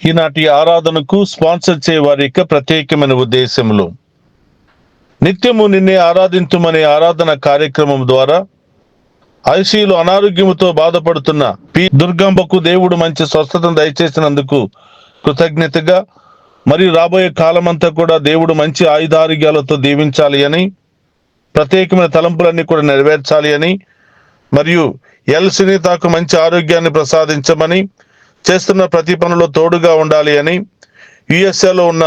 ఈనాటి ఆరాధనకు స్పాన్సర్ చేయవారి యొక్క ప్రత్యేకమైన ఉద్దేశములు, నిత్యము నిన్నే ఆరాధించుమనే ఆరాధన కార్యక్రమం ద్వారా ఐసీయూలో అనారోగ్యముతో బాధపడుతున్న పి దుర్గంబకు దేవుడు మంచి స్వస్థతను దయచేసినందుకు కృతజ్ఞతగా, మరియు రాబోయే కాలమంతా కూడా దేవుడు మంచి ఆయుధారోగ్యాలతో దీవించాలి అని, ప్రత్యేకమైన తలంపులన్నీ కూడా నెరవేర్చాలి అని, మరియు ఎల్ సునీతకు మంచి ఆరోగ్యాన్ని ప్రసాదించమని, చేస్తున్న ప్రతి పనిలో తోడుగా ఉండాలి అని, యుఎస్ఏలో ఉన్న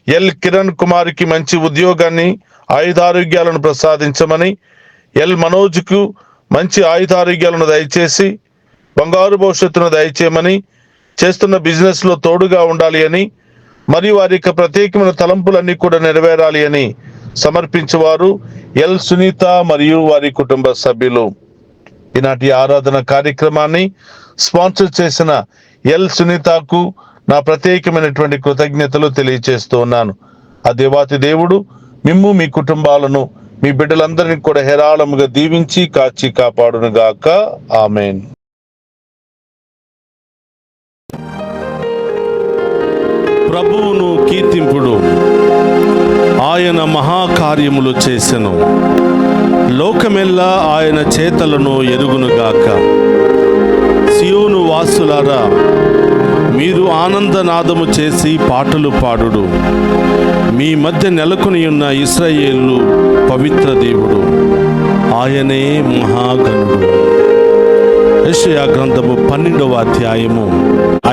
ఎల్ కిరణ్ కుమార్కి మంచి ఉద్యోగాన్ని ఆయుధారోగ్యాలను ప్రసాదించమని, ఎల్ మనోజ్కు మంచి ఆయుధారోగ్యాలను దయచేసి బంగారు భవిష్యత్తును దయచేయమని, చేస్తున్న బిజినెస్లో తోడుగా ఉండాలి అని, మరియు వారి యొక్క ప్రత్యేకమైన తలంపులన్నీ కూడా నెరవేరాలి అని సమర్పించేవారు ఎల్ సునీత మరియు వారి కుటుంబ సభ్యులు. ఈనాటి ఆరాధన కార్యక్రమాన్ని స్పాన్సర్ చేసిన ఎల్ సునీతకు నా ప్రత్యేకమైనటువంటి కృతజ్ఞతలు తెలియచేస్తూ ఉన్నాను. ఆ దేవాతి దేవుడు మిమ్ము, మీ కుటుంబాలను, మీ బిడ్డలందరినీ కూడా హేరాళముగా దీవించి కాచి కాపాడునుగాక. ఆమేన్. ప్రభువును కీర్తింపుడు, ఆయన మహాకార్యములు చేసెను, లోకమెల్లా ఆయన చేతలను ఎరుగునుగాక. సియోను వాసులారా, మీరు ఆనందనాదము చేసి పాటలు పాడుడు. మీ మధ్య నెలకొని ఉన్న ఇశ్రాయేలు పవిత్ర దేవుడు, ఆయనే మహాగణుడు. యెషయా గ్రంథము 12వ అధ్యాయము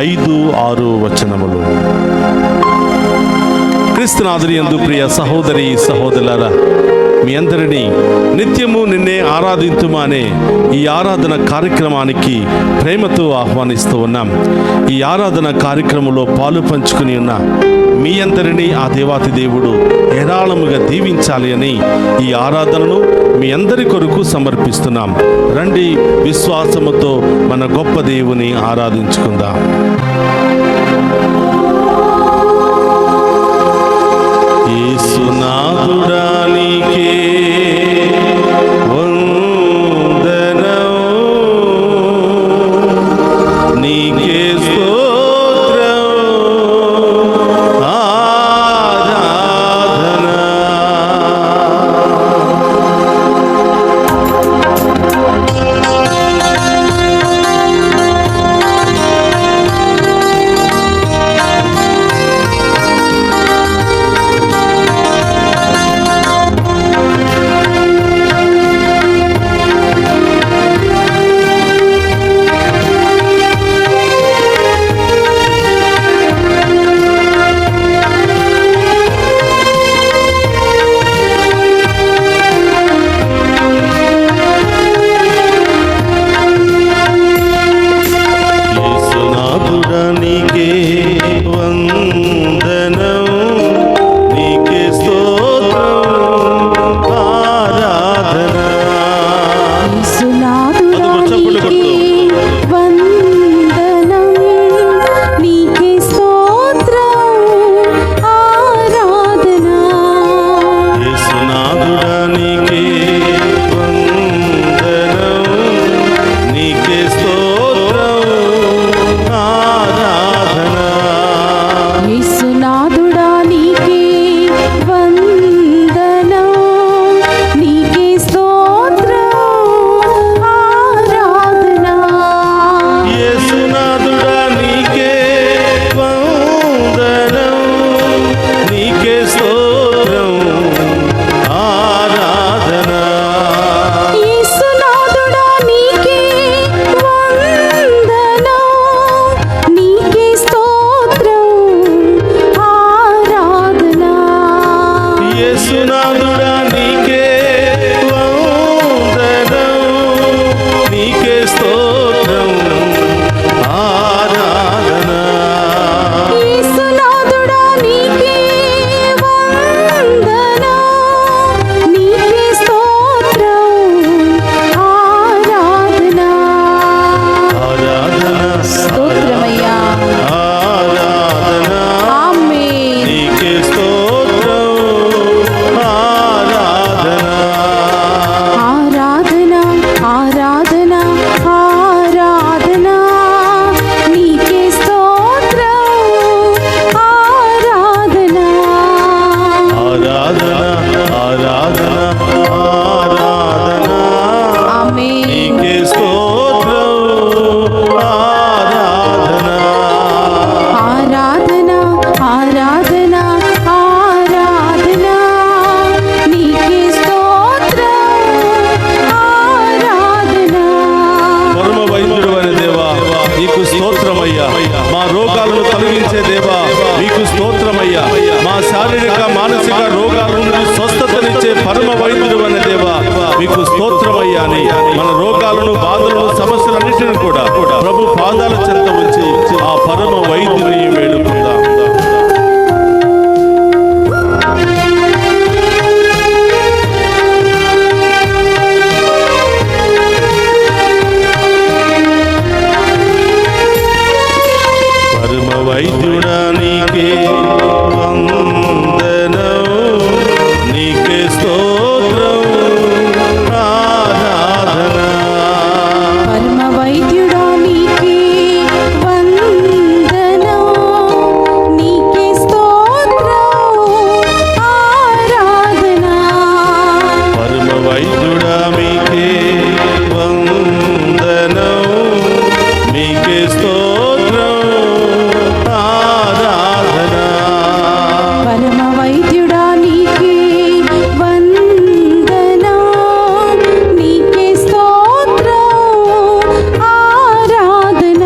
5-6 వచనములు. క్రీస్తునాథుని యందు ప్రియ సహోదరి సహోదరులారా, మీ అందరినీ నిత్యము నిన్నే ఆరాధింతుమా అనే ఈ ఆరాధన కార్యక్రమానికి ప్రేమతో ఆహ్వానిస్తూ ఉన్నాం. ఈ ఆరాధన కార్యక్రమంలో పాలు పంచుకుని ఉన్న మీ అందరినీ ఆ దేవాతి దేవుడు హేరాళముగా దీవించాలి అని ఈ ఆరాధనను మీ అందరి కొరకు సమర్పిస్తున్నాం. రండి, విశ్వాసముతో మన గొప్ప దేవుని ఆరాధించుకుందాం. యేసునాథుడా నీకే వందనం, నీకే స్తోత్రం ఆరాధన. స్తోత్రమయ్యా. మా శారీరక మానసిక రోగాల నుండి స్వస్థతనిచ్చే పరమ వైద్యుడు అనే దేవా మీకు స్తోత్రమయ్యా అని మన రోగాలను, బాధలను, సమస్యలన్నిటిని కూడా ప్రభు పాదాల చెంత ఉంచి ఆ పరమ వైద్యుని వేడుకుందాం. వైద్యుడా నీకే వందనం, నీకే స్తోత్రం ఆరాధన. పరమ వైద్యుడా నీకే వందనం, నీకే స్తోత్రం ఆరాధన. పరమ వైద్యుడా మీకే వందనం, మీకే స్తోత్రం పరమ వైద్యుడా నీకే వందనం, నీకే స్తోత్రం ఆరాధన.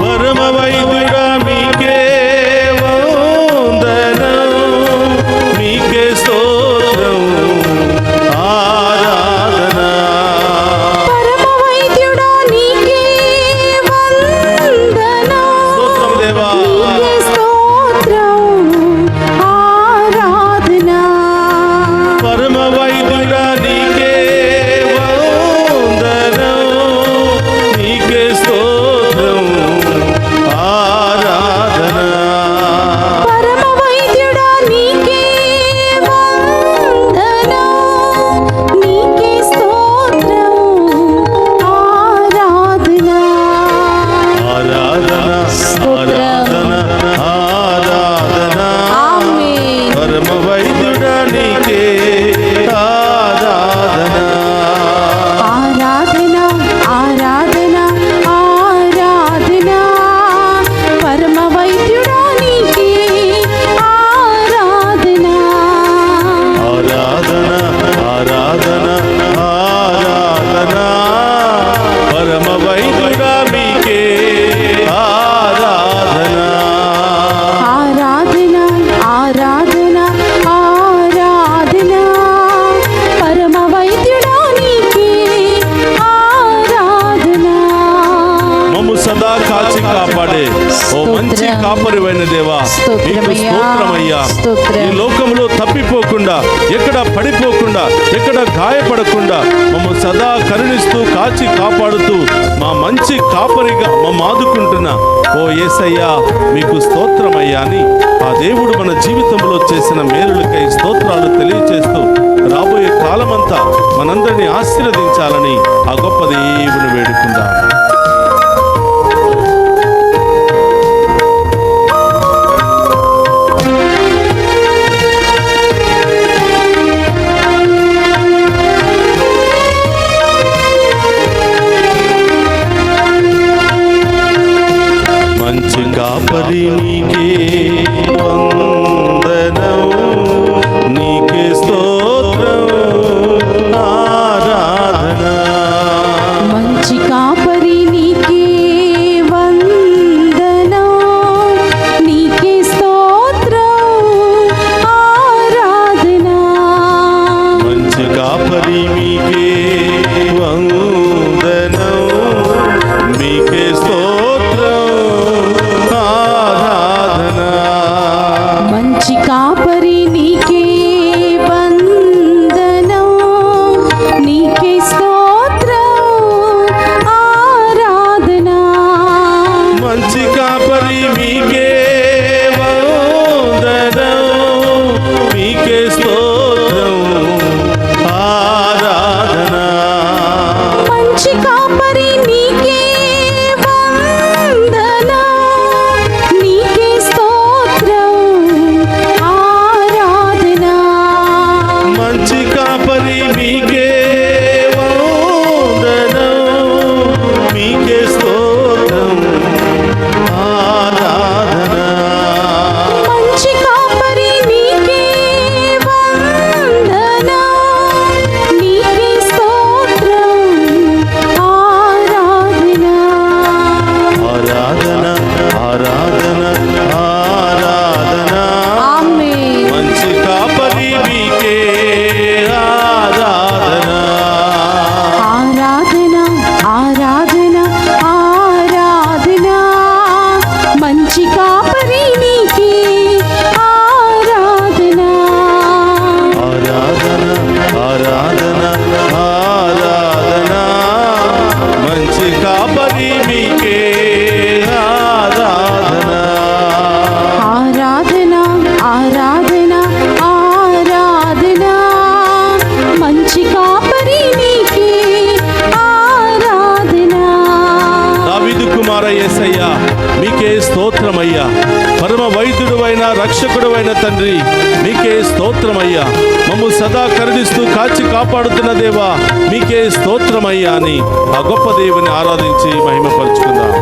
పరమ వైద్యుడా మీకే వందనం, మీకే స్తోత్రం ఆరాధన. పరమ వైద్యుడా నీకే వందనం, స్తోత్రం దేవా, నీకే స్తోత్రం ఆరాధన. పరమ వైద్యుడా నీకే వందనం, నీకే స్తోత్రం ఆరాధన. పరమ వైద్యుడా నీకే వందనం, నీకే స్తోత్రం ఆరాధన. ఆరాధన ఆరాధన ఆరాధన. ఆమేన్. పరమ వైద్యుడా నీకే ఆరాధన. ఆరాధన ఆరాధన ఆరాధన. పరమ వైద్యుడా నీకే ఆరాధన. ఆరాధన ఆరాధన ఆరాధన. పరమ వైద్యుడా మీకే ఆరాధన. ఆరాధన ఆరాధన ఆరాధన. పరమ వైద్యుడా నీకే ఆరాధన. మమ్ము సదా కాచి కాపాడే ఓ మంచి కాపరివైన దేవా నీకు స్తోత్రమయ్యా. ఈ లోకంలో తప్పిపోకుండా, ఎక్కడ పడిపోకుండా, ఎక్కడ గాయపడకుండా మమ్ము సదా కరుణిస్తూ కాచి కాపాడుతూ మా మంచి కాపరిగా మమ్మ ఆదుకుంటున్నా ఓ యేసయ్యా మీకు స్తోత్రమయ్యా అని ఆ దేవుడు మన జీవితంలో చేసిన మేలులకై స్తోత్రాలు తెలియచేస్తూ రాబోయే కాలమంతా మనందరినీ ఆశీర్వదించాలని ఆ గొప్ప దేవుని వేడుకుందాం. మంచి కాపరి నీకే వందనం, నీకే స్తోత్రం ఆరాధన. మంచి కాపరి రక్షకుడు అయిన తండ్రి, మీకే స్తోత్రమయ్యా. మమ్ము సదా కరుణిస్తూ కాచి కాపాడుతున్న దేవా, మీకే స్తోత్రమయ్యా అని ఆ గొప్ప దేవుని ఆరాధించి మహిమపరుచుకుందాం.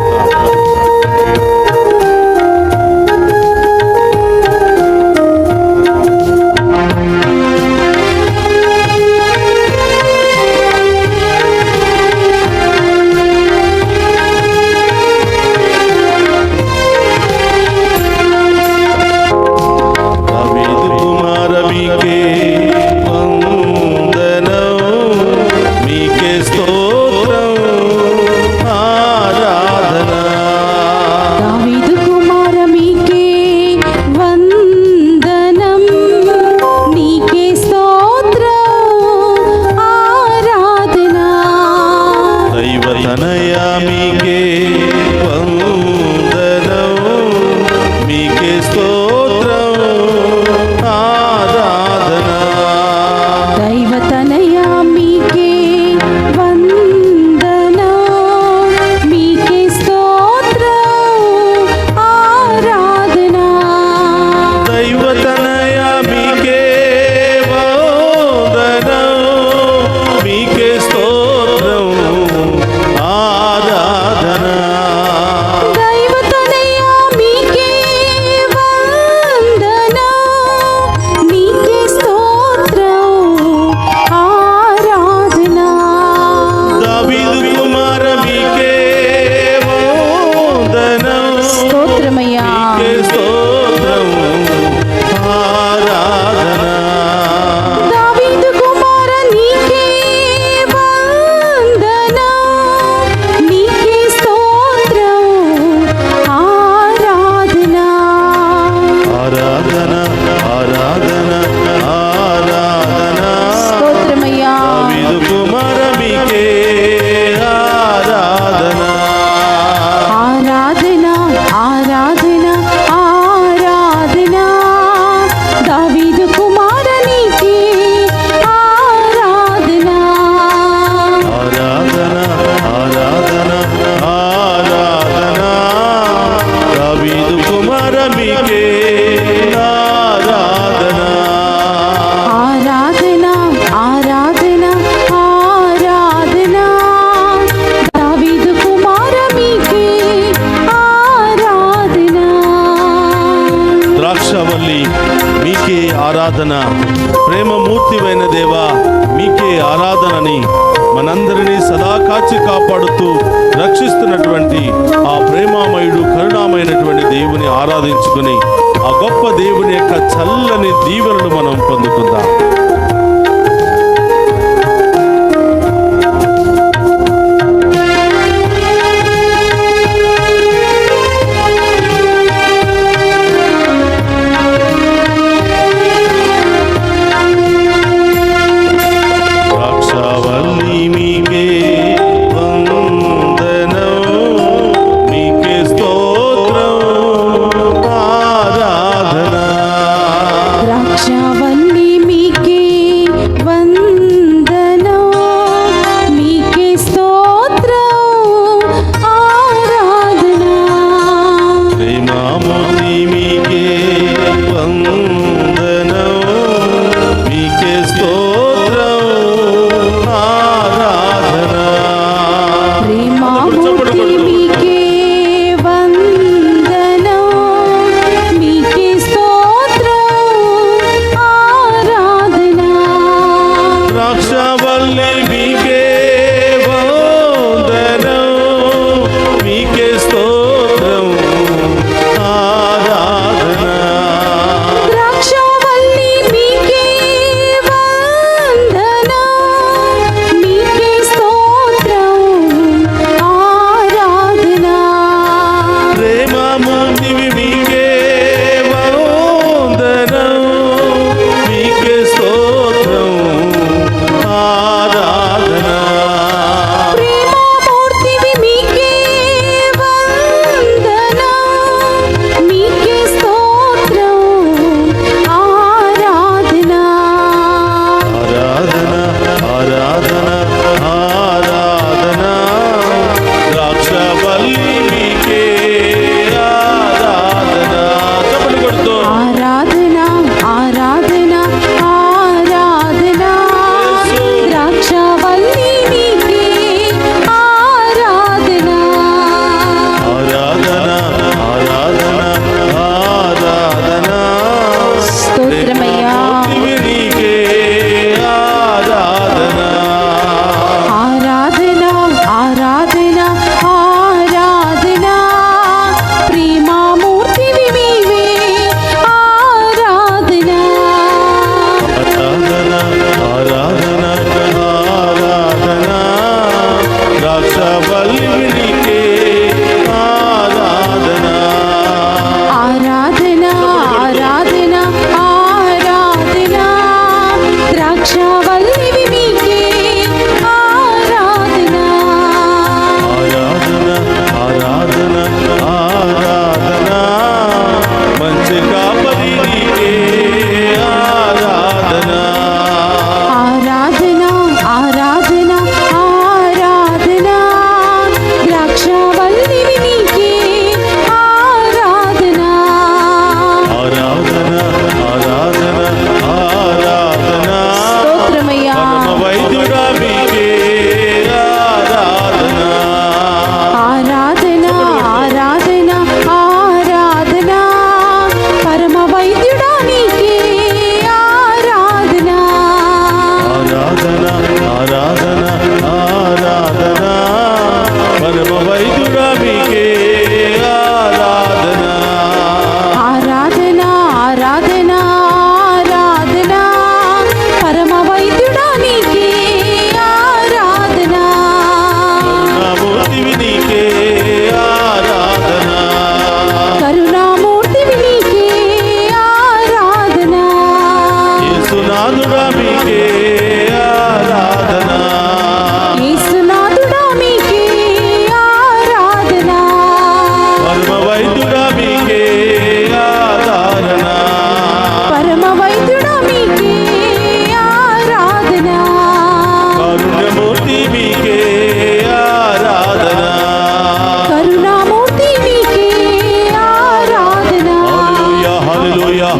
ఆరాధన. ప్రేమమూర్తివైన దేవా, మీకే ఆరాధనని మనందరినీ సదా కాచి కాపాడుతూ రక్షిస్తున్నటువంటి ఆ ప్రేమామయుడు కరుణామైనటువంటి దేవుని ఆరాధించుకుని ఆ గొప్ప దేవుని యొక్క చల్లని దీవెనలు మనం పొందుకుందాం. ద్రాక్షావల్లి మీకే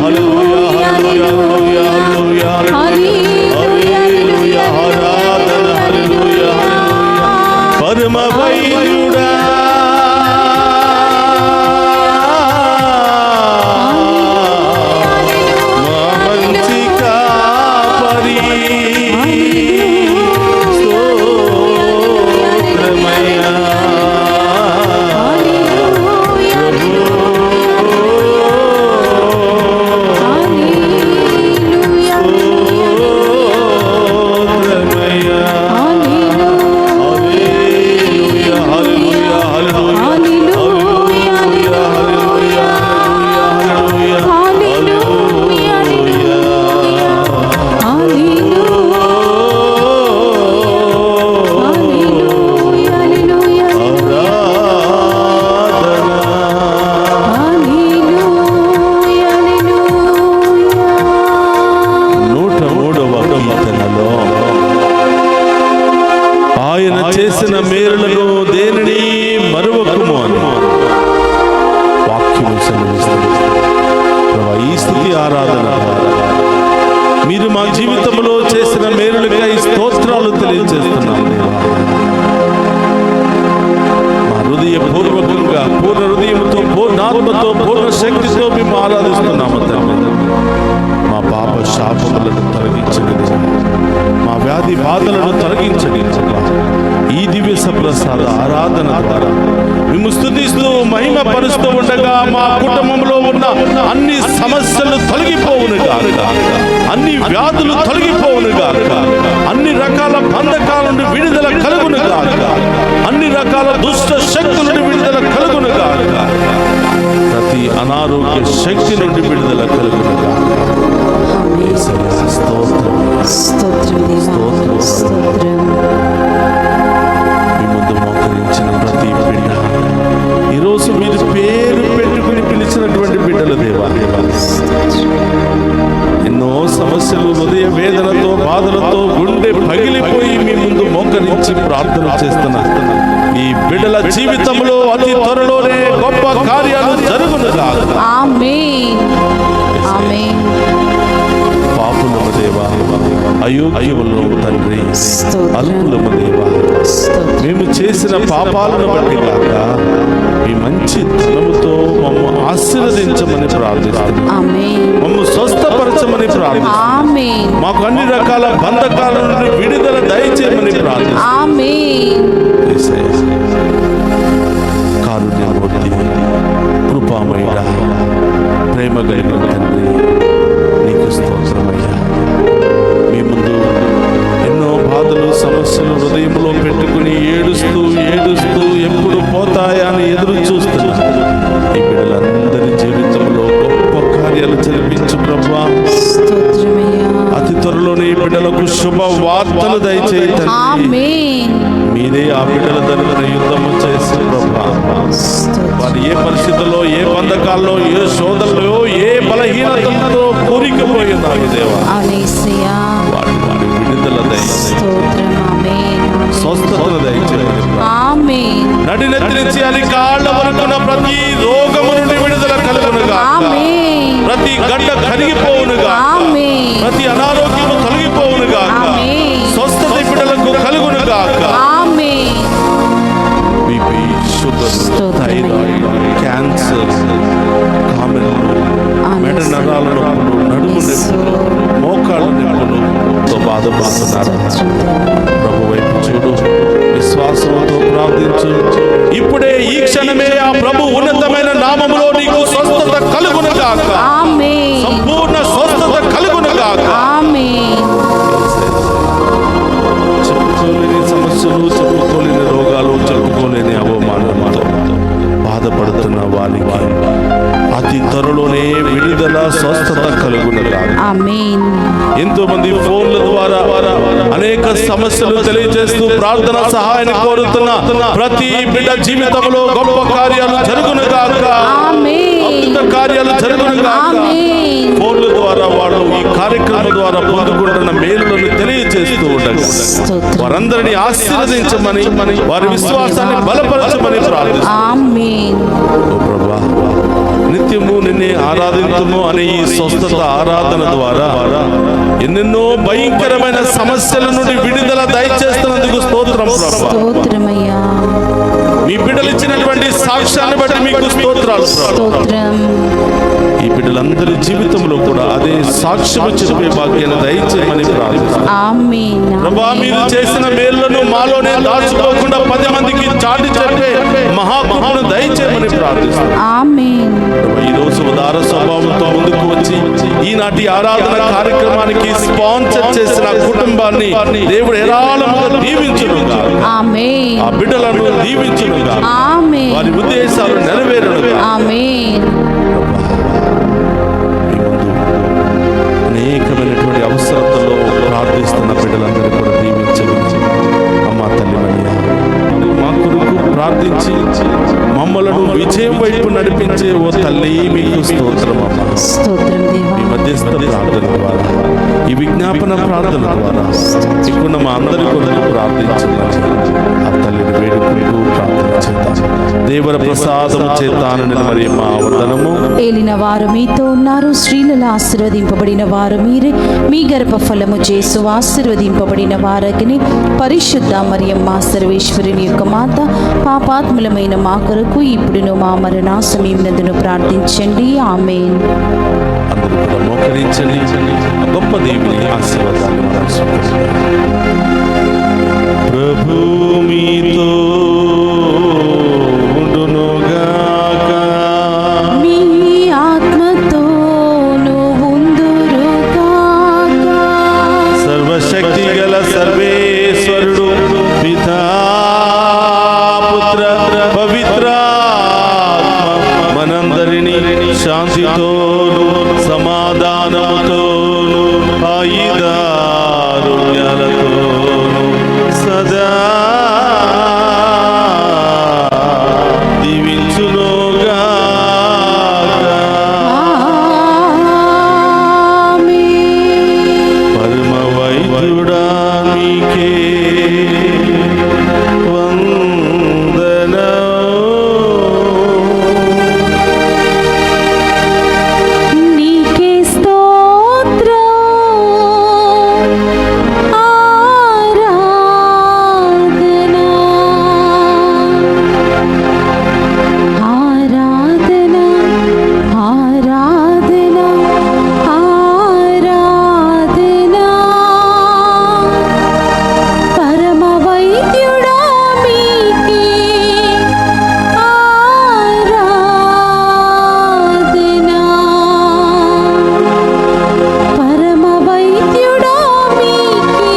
హల్లెలూయా హల్లెలూయా హల్లెలూయా హల్లెలూయా హల్లెలూయా ఆరాధన హల్లెలూయా హల్లెలూయా పరమ వైద్యుడా మా మంచి కాపరి స్తోత్రమయ్యా ఆయన చేసిన మేలులను దేనిని మరువకుము అని వాక్యము సెలవిస్తుంది. ప్రభువా, ఈ స్తుతి ఆరాధన మీరు మా జీవితంలో చేసిన మేలులకై స్తోత్రాలు తెలియజేస్తున్నాం దేవా. మా హృదయపూర్వకంగా పూర్ణ హృదయంతో పూర్ణాత్మతో పూర్ణ శక్తితో మేము ఆరాధిస్తున్నాము తండ్రి. మా పాప శాపములను తొలగించండి, మా వ్యాధి బాధలను తొలగించండి. ఈ దివ్య సప్రసాద ఆరాధన ద్వారా మేము స్తుతిస్తూ మహిమ పరుస్తూ ఉండగా మా కుటుంబంలో ఉన్న అన్ని సమస్యలు తొలగిపోవును గాక, అన్ని వ్యాధులు తొలగిపోవును గాక, అన్ని రకాల బంధకాల నుండి విడుదల కలుగును గాక, అన్ని రకాల దుష్ట శక్తుల నుండి విడుదల కలుగును గాక, ప్రతి అనారోగ్య శక్తి నుండి విడుదల కలుగును గాక. మీ ముందు మోకరించిన ప్రతి బిడ్డ, ఈరోజు మీరు పేరు పెట్టుకుని పిలిచినటువంటి బిడ్డలు దేవా. ఎన్నో సమస్యలు, హృదయ వేదనతో, బాధలతో గుండె పగిలిపోయి మీ ముందు మోకరించి ప్రార్థన చేస్తున్నా. ఈ బిడ్డల జీవితంలో అతి త్వరలోనే గొప్ప కార్యాలు జరుగును గాక. ఆమేన్ ఆమేన్. పాపులము దేవా, అయోగ్యములు తండ్రి, అల్పులము దేవా, మేము చేసిన పాపాలను బట్టి గాక మీ మంచి ధనముతో మమ్ము ఆశీర్వదించమని ప్రార్థిస్తున్నాం. మమ్ము స్వస్థపరచమని ప్రార్థిస్తున్నాం. మాకు అన్ని రకాల బంధకాల నుండి విడుదల దయచేయమని ప్రార్థిస్తున్నాం. కారుణ్యమూర్తి, కృపామయుడా, ప్రేమ కలిగిన తండ్రి, నీకు స్తోత్రమయ్యా. మీ ముందు ఎన్నో బాధలు, సమస్యలు హృదయంలో పెట్టుకుని ఏడుస్తూ ఏడుస్తూ ఎప్పుడు పోతాయా అని ఎదురు చూస్తున్నా ఈ బిడ్డలందరి జీవితంలో గొప్ప కార్యాలు జరిపించు ప్రభువా. అతి త్వరలోనే ఈ బిడ్డలకు శుభ వార్తలు దయచేయండి. మీరే ఆ బిడ్డల తరపున యుద్ధము చేసి ప్రభువా, వారు ఏ పరిస్థితుల్లో, ఏ బంధకాల్లో, ఏ శోధనలో, ఏ బలహీనతలతో కూరికిపోయినారు దేవా, వారి విడుదల స్వస్థతలు దయచేయండి. నడినెత్తి అది కాళ్ళ వరకున ప్రతి రోగము నుండి విడుదల కలుగునుగా, ప్రతి గడ్డ కరిగిపోవునుగా, ప్రతి అనారోగ్యము తొలగిపోవునుగా, స్వస్థత బిడ్డలకు కలుగునుగా. బీపీ, షుగర్, థైరాయిడ్, క్యాన్సర్, కామెర్లు, మెడ నరాల నొప్పులు, నడుము నొప్పులు, మోకాళ్ళ నొప్పులతో బాధపడుతున్నారు. ప్రభు వైపు చూడు, విశ్వాసంతో ప్రార్థించు. ఇప్పుడే ఈ క్షణమే ఆ ప్రభు ఉన్నతమైన నామములో నీకు స్వస్థత కలుగును గాక, సంపూర్ణ స్వస్థత కలుగును గాక. చెప్పుకోలేని సమస్యలు, చెప్పుకోలేని రోగాలు, చెప్పుకోలేని అవమానాలతో బాధపడుతున్న వారికి అతి త్వరలోనే విడుదల, స్వస్థత కలుగును గాక. ఎంతో మంది ఫోన్ల ద్వారా అనేక సమస్యలు తెలియజేస్తూ ప్రార్థన సహాయాన్ని కోరుతున్న ప్రతి బిడ్డ జీవితంలో గొప్ప కార్యాలు జరుగును గాక, అద్భుత కార్యాలు జరుగును గాక. ఫోన్ల ద్వారా వాళ్ళు ఈ కార్యక్రమం ద్వారా పొందుకుంటున్న మేలులను తెలియజేస్తూ ఉండగా వారందరినీ ఆశీర్వదించమని, వారి విశ్వాసాన్ని బలపరచమని ప్రార్థిస్తున్నాం. నిత్యము నిన్నే ఆరాధింతుము అనే ఈ స్వస్థత ఆరాధన ద్వారా ఎన్నెన్నో భయంకరమైన సమస్యల నుండి విడుదల దయచేస్తున్నందుకు స్తోత్రం ప్రభువా. స్తోత్రమయ్యా. మీ బిడ్డలు ఇచ్చినటువంటి సాక్ష్యాన్ని బట్టి మీకు స్తోత్రాలు ప్రభువా. స్తోత్రం. ఈ బిడ్డలందరి జీవితంలో కూడా అదే సాక్ష్యం చెప్పే భాగ్యాన్ని దయచేయమని ప్రార్థిస్తున్నాను. ఆమేన్. ప్రభువా, మీరు చేసిన మేలులను మాలోనే దాచుకోకుండా 10 మందికి చాటి చెప్పే మహాకృపను దయచేయమని ప్రార్థిస్తున్నాను. ఆమేన్. ఈ రోజు ఉదార స్వభావంతో ముందుకు వచ్చి ఈనాటి ఆరాధన కార్యక్రమానికి స్పాన్సర్ చేసిన కుటుంబాన్ని దేవుడు ఏరాళముగా దీవించునుగా. ఆమేన్. ఆ బిడ్డలను దీవించునుగా. ఆమేన్. వారి ఉద్దేశాలు నెరవేరునుగా. ఆమేన్. మీ ముందు అనేకమైనటువంటి అవసరతల్లో ప్రార్థిస్తున్న బిడ్డలందరూ కూడా దీవించవచ్చు. అమ్మ తల్లి మరియా, మా కొరకు ప్రార్థించి మమ్మలను విజయం వైపు నడిపించే ఓ తల్లి మీకు స్తోత్రం అమ్మ. స్తోత్రం దేవా. ఈ మధ్యస్థ ప్రార్థన ద్వారా, ఈ విజ్ఞాపన ప్రార్థన ద్వారా ఇక్కడ మా అందరి కొరకు ప్రార్థించమని ఆ తల్లిని వేడుకుంటూ ప్రార్థన చేద్దాం. దేవర ప్రసాదము చేతానని మరి మా వందనము. ఏలిన వారు మీతో ఉన్నారు, స్త్రీలలో ఆశీర్వదింపబడిన వారు మీరే, మీ గర్భఫలము చేసు ఆశీర్వదింపబడిన వారగిని పరిశుద్ధ మరియమ్మ సర్వేశ్వరుని యొక్క మాత, పాపాత్ములమైన మా కొరకు ఇప్పుడును మా మరణ సమయమునందును ప్రార్థించండి. ఆమేన్. అందరూ కూడా మోకరించండి. ఆ గొప్ప దేవుని ఆశీర్వాదాలు మనం స్వీకరిద్దాం. ప్రభు మీతో ఉండునుగాక. మీ ఆత్మతోను ఉందురుగాక. సర్వశక్తి గల సర్వేశ్వరుడు పితా పుత్ర పవిత్రాత్మ మనందరినీ శాంతితోను సమాధానముతోను ఆయుధారోగ్యాలతోను సదా దీవించునుగాక. ఆమేన్. పరమ వైద్యుడా మీకే నీకే స్తోత్రం, ఆరాధన, ఆరాధన, ఆరాధన, ఆరాధన. పరమ వైద్యుడా మీకే ఆరాధన. పరమ వైద్యుడా మీకే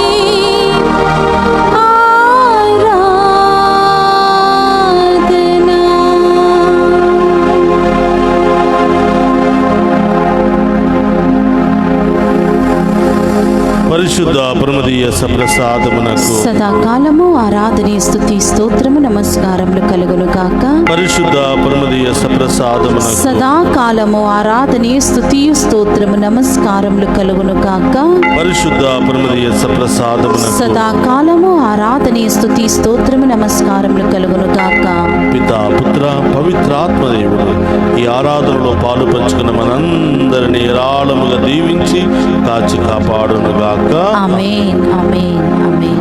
పరిశుద్ధ పరమదీయ సప్రసాదమునకు సదాకాలము ఆరాధనే స్తుతి స్తోత్రము నమస్కారములు కలుగును గాక. పరిశుద్ధ పరమదీయ సప్రసాదమునకు సదాకాలము ఆరాధనే స్తుతియు స్తోత్రము నమస్కారములు కలుగును గాక. పరిశుద్ధ పరమదీయ సప్రసాదమునకు సదాకాలము ఆరాధనే స్తుతి స్తోత్రము నమస్కారములు కలుగును గాక. పితా పుత్ర పవిత్రాత్మ దేవుడు ఈ ఆరాధనలో పాలు పంచుకున్న మనందరినీ ఏరాళముగా దీవించి కాచి కాపాడునుగాక. ఆమేన్. ఆమేన్. ఆమేన్.